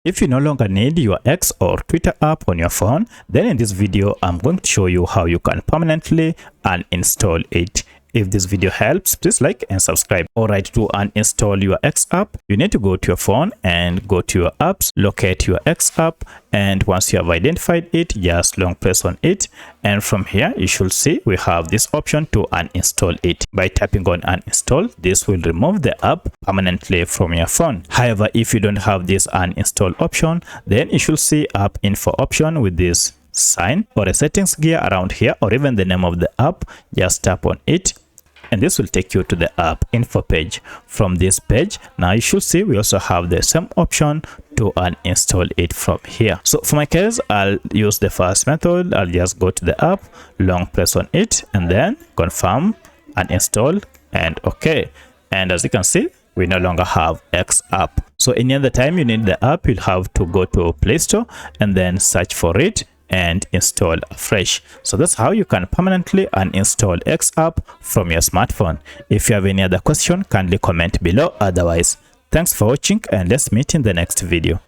If you no longer need your X or Twitter app on your phone, then in this video, I'm going to show you how you can permanently uninstall it. If this video helps, please like and subscribe. Alright, to uninstall your X app, you need to go to your phone and go to your apps, locate your X app, and once you have identified it, just long press on it, and from here you should see we have this option to uninstall it. By tapping on uninstall, this will remove the app permanently from your phone. However, if you don't have this uninstall option, then you should see app info option with this sign or a settings gear around here, or even the name of the app. Just tap on it and this will take you to the app info page. From this page, now you should see we also have the same option to uninstall it from here. So for my case, I'll use the first method. I'll just go to the app, long press on it, and then confirm, uninstall, and okay. And as you can see, we no longer have X app. So any other time you need the app, you'll have to go to Play Store and then search for it and install afresh. So that's how you can permanently uninstall X app from your smartphone. If you have any other question, kindly comment below. Otherwise, thanks for watching and let's meet in the next video.